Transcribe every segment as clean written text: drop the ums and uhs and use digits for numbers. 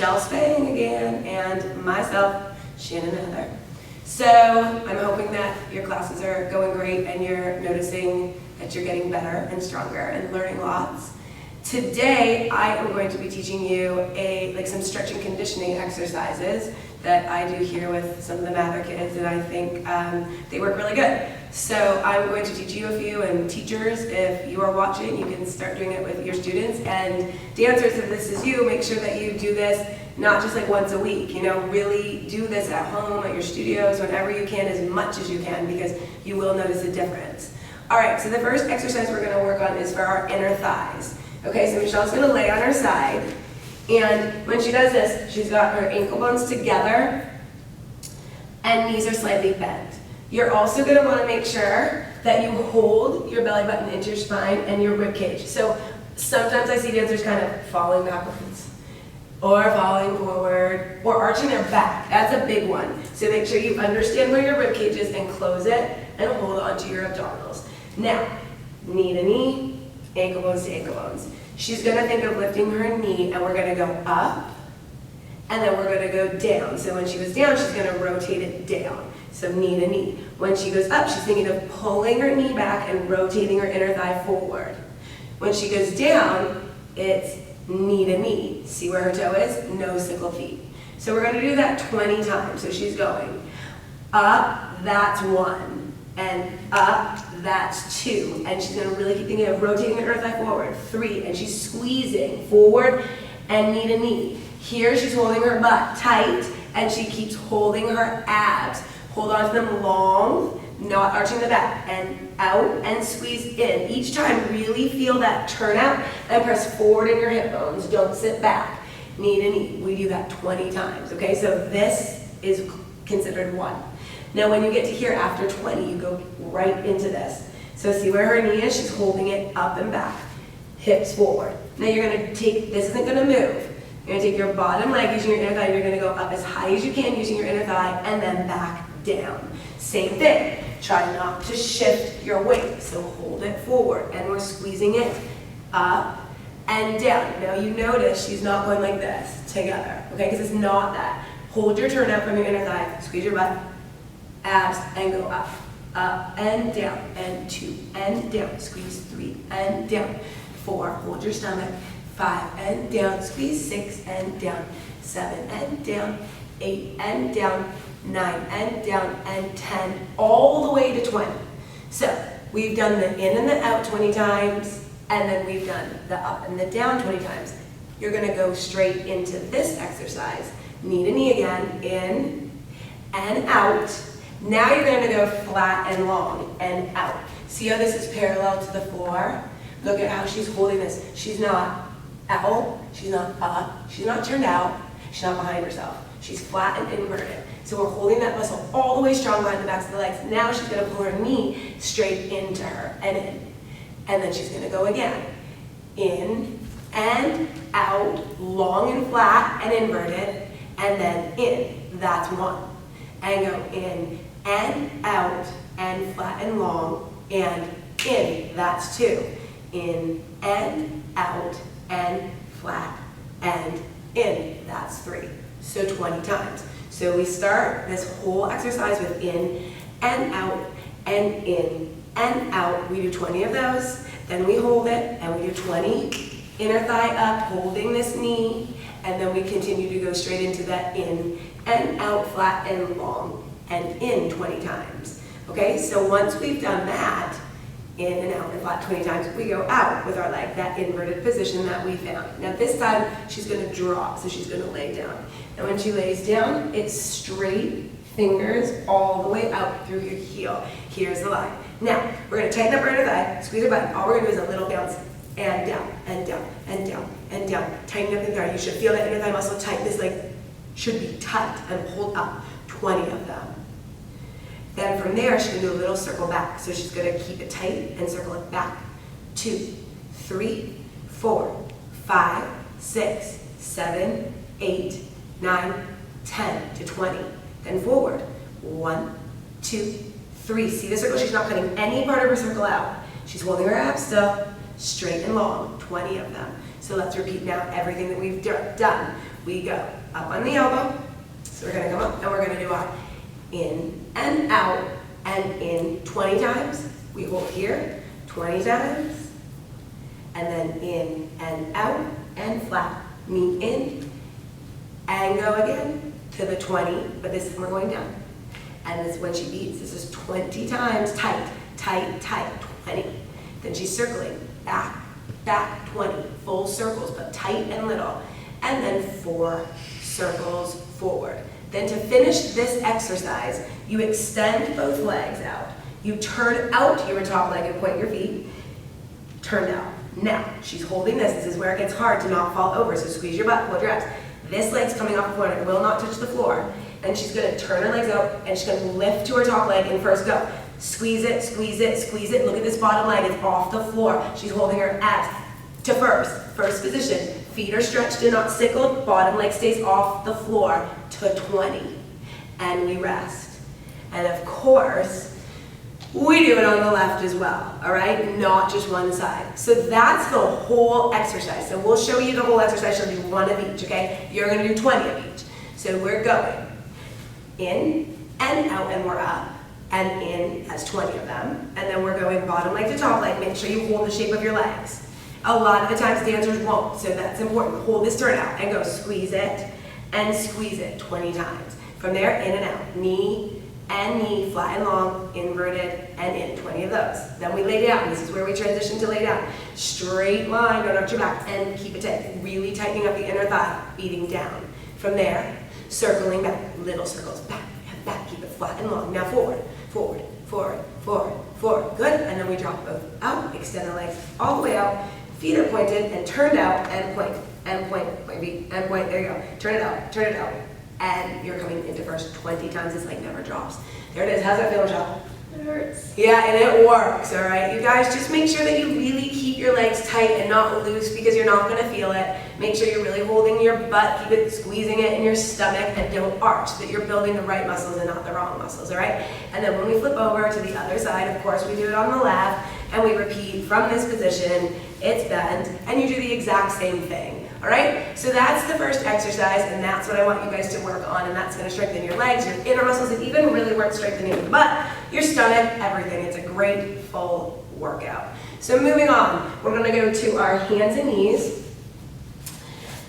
Michelle Spang again, and myself, Shannon Heather. So I'm hoping that your classes are going great and you're noticing that you're getting better and stronger and learning lots. Today I am going to be teaching you some stretch and conditioning exercises that I do here with some of the Mather kids, and I think they work really good. So I'm going to teach you a few, and teachers, if you are watching, you can start doing it with your students. And dancers, if this is you, make sure that you do this not just like once a week. Really do this at home, at your studios, whenever you can, as much as you can, because you will notice a difference. All right, so the first exercise we're going to work on is for our inner thighs. Okay, so Michelle's going to lay on her side, and when she does this, she's got her ankle bones together and knees are slightly bent. You're also going to want to make sure that you hold your belly button into your spine and your rib cage. So sometimes I see dancers kind of falling backwards or falling forward or arching their back. That's a big one. So make sure you understand where your rib cage is and close it and hold onto your abdominals. Now, knee to knee, ankle bones to ankle bones. She's going to think of lifting her knee, and we're going to go up, and then we're going to go down. So when she goes down, she's going to rotate it down. So knee to knee. When she goes up, she's thinking of pulling her knee back and rotating her inner thigh forward. When she goes down, it's knee to knee. See where her toe is? No single feet. So we're going to do that 20 times. So she's going up, that's 1. And up, that's 2. And she's going to really keep thinking of rotating the inner thigh forward. 3. And she's squeezing forward and knee to knee. Here she's holding her butt tight, and she keeps holding her abs. Hold on to them long, not arching the back, and out and squeeze in. Each time, really feel that turn out and press forward in your hip bones. Don't sit back. Knee to knee. We do that 20 times, okay? So this is considered 1. Now when you get to here after 20, you go right into this. So see where her knee is? She's holding it up and back. Hips forward. Now you're going to take, this isn't going to move. You're going to take your bottom leg using your inner thigh. You're going to go up as high as you can using your inner thigh, and then back down. Same thing. Try not to shift your weight. So hold it forward, and we're squeezing it up and down. Now you notice she's not going like this together, okay? Because it's not that. Hold your turn out from your inner thigh. Squeeze your butt. Abs, and go up, up and down, and 2 and down, squeeze 3 and down, 4, hold your stomach, 5 and down, squeeze 6 and down, 7 and down, 8 and down, 9 and down, and 10, all the way to 20. So we've done the in and the out 20 times, and then we've done the up and the down 20 times. You're going to go straight into this exercise, knee to knee again, in and out. Now you're going to go flat and long and out. See how this is parallel to the floor? Look at how she's holding this. She's not out, she's not up, she's not turned out, she's not behind herself. She's flat and inverted. So we're holding that muscle all the way strong behind the backs of the legs. Now she's going to pull her knee straight into her and in. And then she's going to go again. In and out, long and flat and inverted, and then in. That's 1. And go in and out and flat and long and in. That's 2. In and out and flat and in. That's 3. So 20 times. So we start this whole exercise with in and out and in and out. We do 20 of those. Then we hold it and we do 20. Inner thigh up, holding this knee. And then we continue to go straight into that in and out, flat and long, and in 20 times. Okay, so once we've done that, in and out and flat 20 times, we go out with our leg, that inverted position that we found. Now this time, she's going to drop, so she's going to lay down. And when she lays down, it's straight fingers all the way out through your heel. Here's the line. Now, we're going to tighten up our inner thigh, squeeze our butt. All we're going to do is a little bounce, and down, and down, and down, and down. Tighten up the thigh. You should feel that inner thigh muscle tight. This leg should be tight and pulled up. 20 of them. Then from there, she's going to do a little circle back. So she's going to keep it tight and circle it back. 2, 3, 4, 5, 6, 7, 8, 9, 10 to 20. Then forward. 1, 2, 3. See the circle? She's not cutting any part of her circle out. She's holding her abs still, straight and long. 20 of them. So let's repeat now everything that we've done. We go up on the elbow. So we're gonna come up and we're gonna do our in and out and in 20 times. We hold here 20 times. And then in and out and flat. Knee in and go again to the 20, but this we're going down. And this when she beats, this is 20 times, tight, tight, tight, 20. Then she's circling, back, back, 20, full circles, but tight and little. And then 4 circles forward. Then to finish this exercise, you extend both legs out. You turn out your top leg and point your feet. Turn out. Now, she's holding this. This is where it gets hard to not fall over. So squeeze your butt, hold your abs. This leg's coming off the floor and it will not touch the floor. And she's gonna turn her legs out and she's gonna lift to her top leg and first go. Squeeze it, squeeze it, squeeze it. Look at this bottom leg, it's off the floor. She's holding her abs to first position. Feet are stretched and not sickled. Bottom leg stays off the floor to 20. And we rest. And of course, we do it on the left as well, all right? Not just one side. So that's the whole exercise. So we'll show you the whole exercise. She'll do 1 of each, okay? You're gonna do 20 of each. So we're going in and out and we're up. And in has 20 of them. And then we're going bottom leg to top leg. Make sure you hold the shape of your legs. A lot of the times dancers won't, so that's important. Hold this turn out and go squeeze it and squeeze it 20 times. From there, in and out. Knee and knee, flat and long, inverted, and in, 20 of those. Then we lay down. This is where we transition to lay down. Straight line, don't arch your back, and keep it tight. Really tightening up the inner thigh, beating down. From there, circling back, little circles, back, back, keep it flat and long. Now forward, forward, forward, forward, forward. Good, and then we drop both out, extend the legs all the way out. Feet are pointed and turned out, and point, and point, maybe, and point, there you go. Turn it out. And you're coming into first 20 times, this leg never drops. There it is, how's that feel, Michelle? It hurts. Yeah, and it works, all right? You guys, just make sure that you really keep your legs tight and not loose because you're not gonna feel it. Make sure you're really holding your butt, keep it, squeezing it in your stomach, and don't arch, so that you're building the right muscles and not the wrong muscles, all right? And then when we flip over to the other side, of course, we do it on the left, and we repeat from this position, it's bent, and you do the exact same thing. All right, so that's the first exercise, and that's what I want you guys to work on, and that's going to strengthen your legs, your inner muscles, and even really work strengthening your butt, your stomach, everything. It's a great full workout. So moving on, we're going to go to our hands and knees,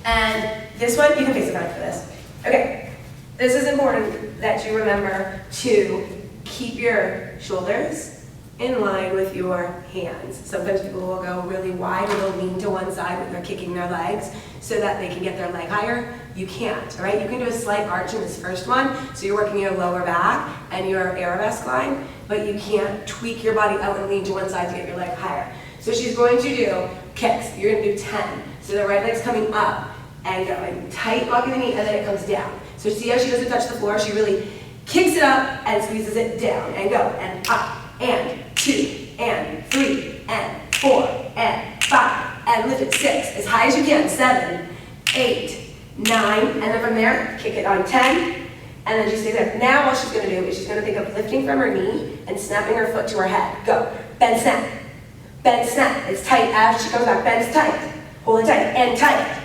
and this one, you can face the front for this. Okay, this is important that you remember to keep your shoulders in line with your hands. Sometimes people will go really wide or they'll lean to one side when they're kicking their legs so that they can get their leg higher. You can't, all right? You can do a slight arch in this first one, so you're working your lower back and your arabesque line, but you can't tweak your body out and lean to one side to get your leg higher. So she's going to do kicks. You're gonna do 10. So the right leg's coming up and going tight, locking the knee, and then it comes down. So see how she doesn't touch the floor? She really kicks it up and squeezes it down and go, and up, and 2, and 3, and 4, and 5, and lift it 6, as high as you can, 7, 8, 9, and then from there, kick it on 10, and then she stays there. Now what she's gonna do is she's gonna think of lifting from her knee and snapping her foot to her head. Go, bend, snap, it's tight as she comes back, bend, tight, hold it tight, and tight,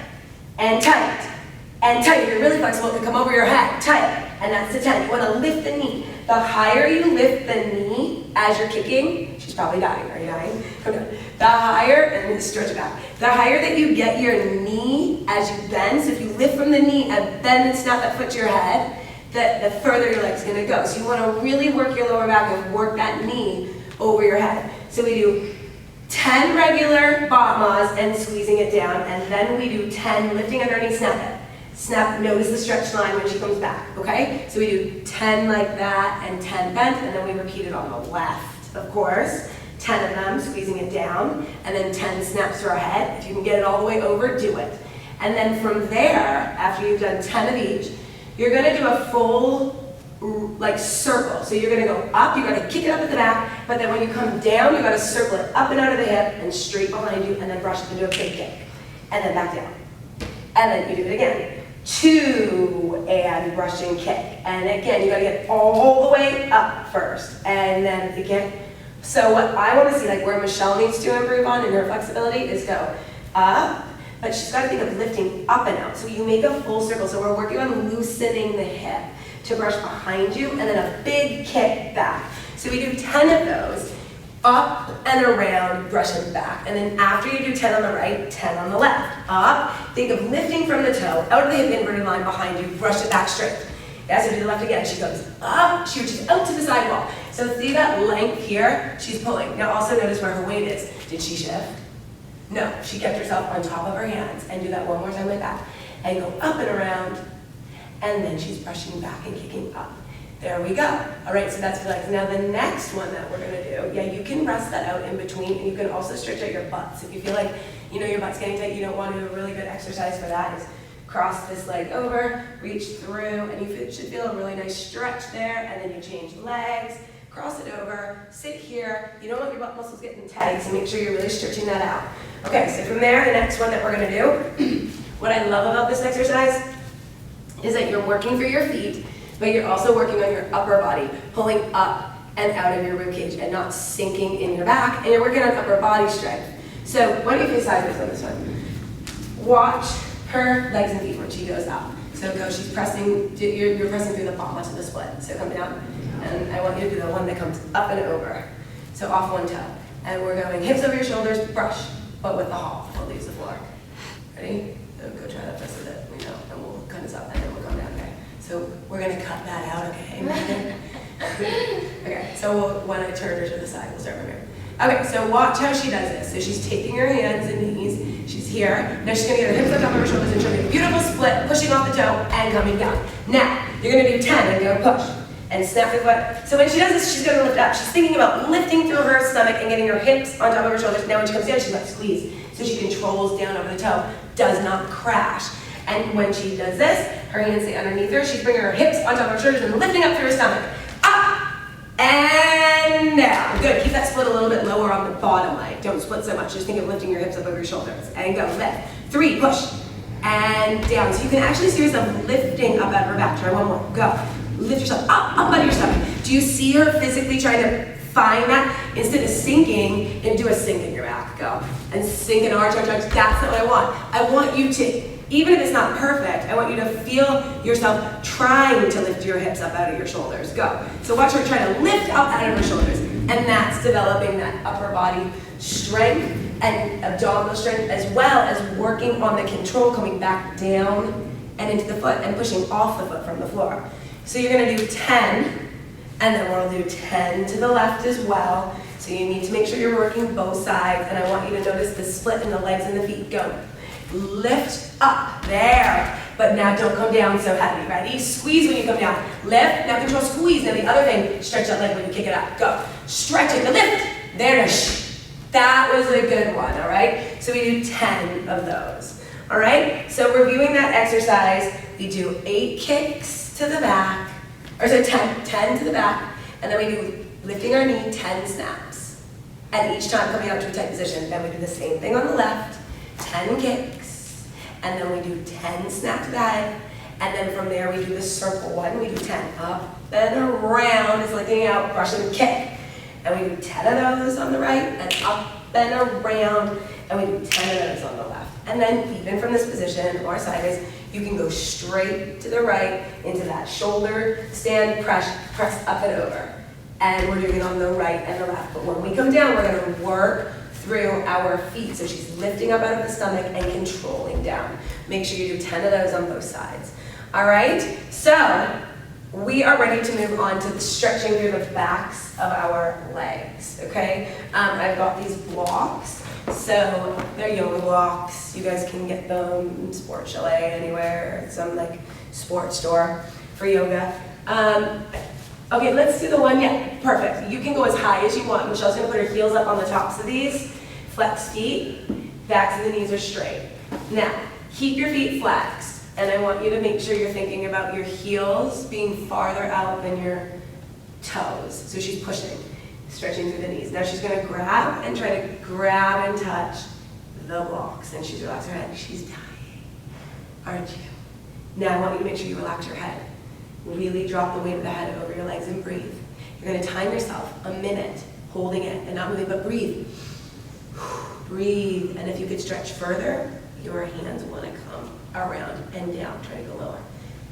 and tight, and tight. If you're really flexible, it can come over your head, tight, and that's the 10. You wanna lift the knee. The higher you lift the knee as you're kicking, she's probably dying. Are you dying? Come down. The higher, and stretch it back. The higher that you get your knee as you bend, so if you lift from the knee and bend and snap that foot to your head, the further your leg's gonna go. So you wanna really work your lower back and work that knee over your head. So we do 10 regular botmas and squeezing it down, and then we do 10 lifting underneath, snap it. Snap, notice the stretched line when she comes back, okay? So we do 10 like that and 10 bent, and then we repeat it on the left, of course. 10 of them, squeezing it down, and then 10 snaps to our head. If you can get it all the way over, do it. And then from there, after you've done 10 of each, you're gonna do a full, like, circle. So you're gonna go up, you gotta kick it up at the back, but then when you come down, you gotta circle it up and out of the hip and straight behind you, and then brush it into a big kick. And then back down. And then you do it again. 2, and brushing kick. And again, you gotta get all the way up first. And then again. So what I wanna see, like where Michelle needs to improve on in her flexibility is go up, but she's got to think of lifting up and out. So you make a full circle. So we're working on loosening the hip to brush behind you, and then a big kick back. So we do 10 of those, up and around, brushing back. And then after you do 10 on the right, 10 on the left. Up, think of lifting from the toe, out of the hip inverted line behind you, brush it back straight. Yeah, so do the left again. She goes up, she reaches out to the sidewall. So see that length here? She's pulling. Now also notice where her weight is. Did she shift? No, she kept herself on top of her hands. And do that one more time like that. And go up and around. And then she's brushing back and kicking up. There we go. All right, so that's for legs. Now the next one that we're gonna do, yeah, you can rest that out in between, and you can also stretch out your butts. If you feel like, you know, your butt's getting tight, you don't want to do a really good exercise for that is cross this leg over, reach through, and you should feel a really nice stretch there, and then you change legs, cross it over, sit here. You don't want your butt muscles getting tight, so make sure you're really stretching that out. Okay, so from there, the next one that we're gonna do, what I love about this exercise is that you're working for your feet, but you're also working on your upper body, pulling up and out of your rib cage and not sinking in your back, and you're working on upper body strength. So why don't you face sideways on this one? Watch her legs and feet when she goes up. So go, she's pressing, you're pressing through the palm onto the split. So come down, and I want you to do the one that comes up and over. So off one toe. And we're going hips over your shoulders, brush, but with the hop before it leaves the floor. Ready? So go try that rest of it, we know, and we'll cut this up and then we'll come down, okay? So we're gonna cut that out, okay? Okay, so when I turn her to the side, we'll start from here. Okay, so watch how she does this. So she's taking her hands and knees, she's here. Now she's gonna get her hips on top of her shoulders and she'll make a beautiful split, pushing off the toe and coming down. Now, you're gonna do 10 and go push and snap your foot. So when she does this, she's gonna lift up. She's thinking about lifting through her stomach and getting her hips on top of her shoulders. Now when she comes down, she's gonna squeeze. So she controls down over the toe, does not crash. And when she does this, her hands stay underneath her. She's bringing her hips on top of her shoulders and lifting up through her stomach. Up and down. Good. Keep that split a little bit lower on the bottom leg. Don't split so much. Just think of lifting your hips up over your shoulders. And go. Lift. 3. Push. And down. So you can actually see yourself lifting up out of her back. Try one more. Go. Lift yourself up out of your stomach. Do you see her physically trying to find that? Instead of sinking, and do a sink in your back. Go. And sink and arch, arch, arch. That's not what I want. I want you to, even if it's not perfect, I want you to feel yourself trying to lift your hips up out of your shoulders. Go. So watch her try to lift up out of her shoulders. And that's developing that upper body strength and abdominal strength, as well as working on the control, coming back down and into the foot and pushing off the foot from the floor. So you're gonna do 10, and then we'll do 10 to the left as well. So you need to make sure you're working both sides, and I want you to notice the split in the legs and the feet. Go. Lift up, there. But now don't come down so heavy, ready? Squeeze when you come down. Lift, now control squeeze. Now the other thing, stretch that leg when you kick it up. Go. Stretch it, lift. There it is. That was a good one, all right? So we do 10 of those, all right? So reviewing that exercise, we do 8 kicks to the back, or so 10 to the back, and then we do lifting our knee, 10 snaps. And each time coming out to a tight position. Then we do the same thing on the left, 10 kicks, and then we do 10 snaps to the head, and then from there we do the circle one. We do 10 up and around, is lifting out, brush and kick. And we do 10 of those on the right, and up and around, and we do 10 of those on the left. And then even from this position, or sideways, you can go straight to the right into that shoulder stand, press up and over. And we're doing it on the right and the left. But when we come down, we're gonna work through our feet. So she's lifting up out of the stomach and controlling down. Make sure you do 10 of those on both sides. All right, so we are ready to move on to the stretching through the backs of our legs, okay? I've got these blocks. So they're yoga blocks. You guys can get them in Sport Chalet anywhere, some like sports store for yoga. Okay, let's do the one, yeah, perfect. You can go as high as you want. Michelle's gonna put her heels up on the tops of these. Flex feet, backs of the knees are straight. Now, keep your feet flexed, and I want you to make sure you're thinking about your heels being farther out than your toes. So she's pushing, stretching through the knees. Now she's gonna grab and try to grab and touch the blocks, and she's relaxed her head. She's dying, aren't you? Now I want you to make sure you relax your head. Really drop the weight of the head over your legs and breathe. You're gonna time yourself a minute, holding it and not moving, but breathe. Breathe, and if you could stretch further, your hands want to come around and down. Try to go lower.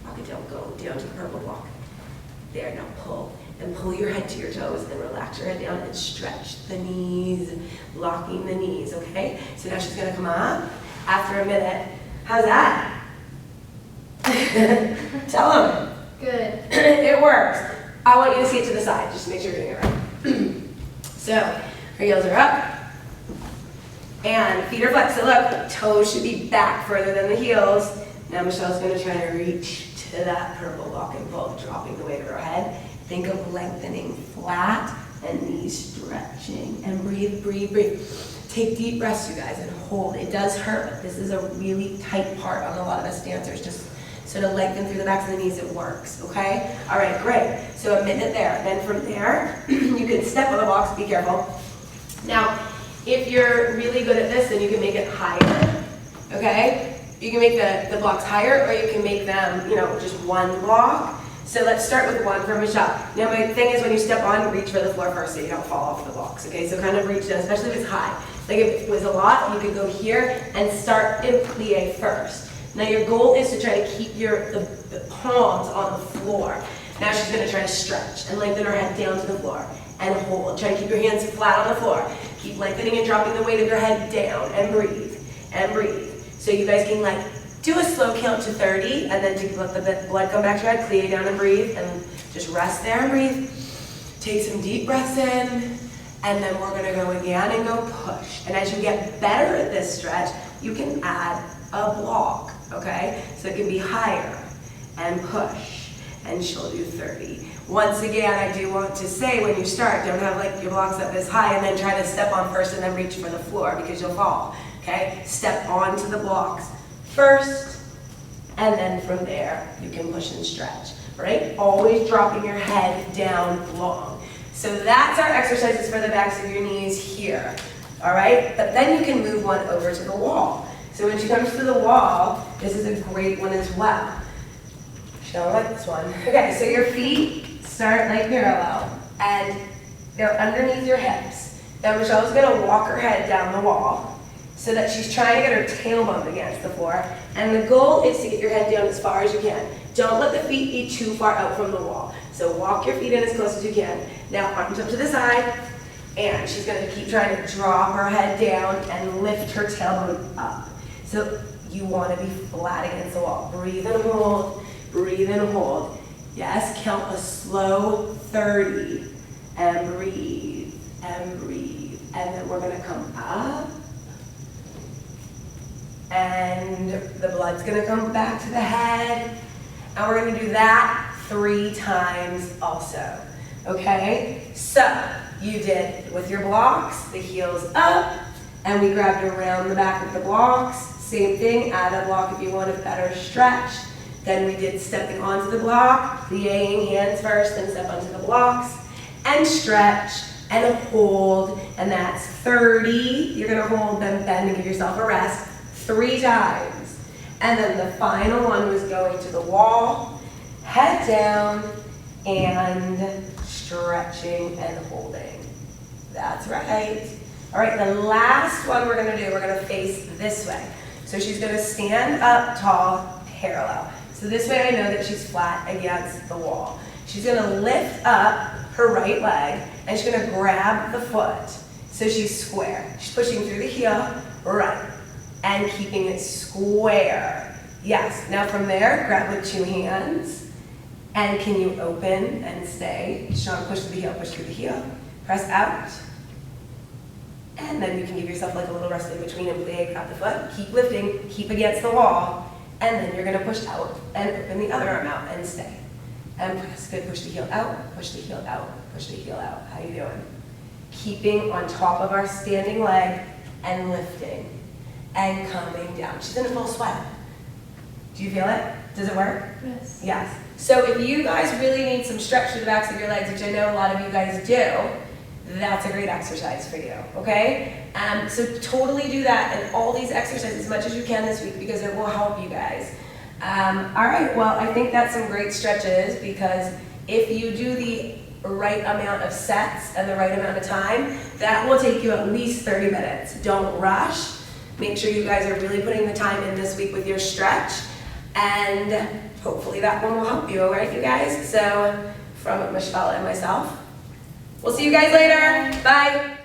Walk it down, go down to the purple block. There, now pull. And pull your head to your toes and relax your head down and stretch the knees, locking the knees, okay? So now she's gonna come up after a minute. How's that? Tell them. Good. It works. I want you to see it to the side, just to make sure you're doing it right. So, her heels are up. And feet are flexed. So look, toes should be back further than the heels. Now Michelle's gonna try to reach to that purple block and pull, dropping the weight of her head. Think of lengthening flat and knees stretching. And breathe, breathe, breathe. Take deep breaths, you guys, and hold. It does hurt, but this is a really tight part on a lot of us dancers. Just sort of lengthen through the backs of the knees, it works, okay? All right, great. So a minute there. Then from there, you can step on the blocks, be careful. Now, if you're really good at this, then you can make it higher, okay? You can make the blocks higher, or you can make them, just one block. So let's start with one for Michelle. Now my thing is when you step on, reach for the floor first so you don't fall off the blocks, okay? So kind of reach down, especially if it's high. Like if it was a lot, you could go here and start in plie first. Now your goal is to try to keep the palms on the floor. Now she's gonna try to stretch and lengthen her head down to the floor and hold. Try to keep your hands flat on the floor. Keep lengthening and dropping the weight of your head down and breathe and breathe. So you guys can do a slow count to 30 and then let the blood come back to your head, plie down and breathe, and just rest there and breathe. Take some deep breaths in, and then we're gonna go again and go push. And as you get better at this stretch, you can add a block, okay? So it can be higher and push, and she'll do 30. Once again, I do want to say when you start, don't have your blocks up this high and then try to step on first and then reach for the floor because you'll fall, okay? Step onto the blocks first, and then from there, you can push and stretch, right? Always dropping your head down long. So that's our exercises for the backs of your knees here, all right? But then you can move one over to the wall. So when she comes to the wall, this is a great one as well. She'll like this one. Okay, so your feet start parallel, and they're underneath your hips. Now Michelle's gonna walk her head down the wall, so that she's trying to get her tailbone against the floor. And the goal is to get your head down as far as you can. Don't let the feet be too far out from the wall. So walk your feet in as close as you can. Now arms up to the side, and she's gonna keep trying to drop her head down and lift her tailbone up. So you wanna be flat against the wall. Breathe and hold, breathe and hold. Yes, count a slow 30, and breathe, and breathe. And then we're gonna come up, and the blood's gonna come back to the head, and we're gonna do that 3 times also, okay? So, you did with your blocks, the heels up, and we grabbed around the back of the blocks. Same thing, add a block if you want a better stretch. Then we did stepping onto the block, plieing hands first, then step onto the blocks, and stretch, and hold, and that's 30. You're gonna hold, then bend and give yourself a rest. 3 times. And then the final one was going to the wall, head down, and stretching and holding. That's right. All right, the last one we're gonna do, we're gonna face this way. So she's gonna stand up tall, parallel. So this way I know that she's flat against the wall. She's gonna lift up her right leg, and she's gonna grab the foot. So she's square. She's pushing through the heel, right. And keeping it square. Yes, now from there, grab with 2 hands. And can you open and stay? Strong push through the heel, push through the heel. Press out. And then you can give yourself a little rest in between and plie, grab the foot. Keep lifting, keep against the wall. And then you're gonna push out and open the other arm out and stay. And press, good, push the heel out, push the heel out, push the heel out. How you doing? Keeping on top of our standing leg and lifting. And coming down. She's in a full sweat. Do you feel it? Does it work? Yes. Yes. So if you guys really need some stretch to the backs of your legs, which I know a lot of you guys do, that's a great exercise for you, okay? So totally do that and all these exercises as much as you can this week because it will help you guys. All right, well, I think that's some great stretches because if you do the right amount of sets and the right amount of time, that will take you at least 30 minutes. Don't rush. Make sure you guys are really putting the time in this week with your stretch, and hopefully that one will help you, all right, you guys? So from Michelle and myself, we'll see you guys later. Bye.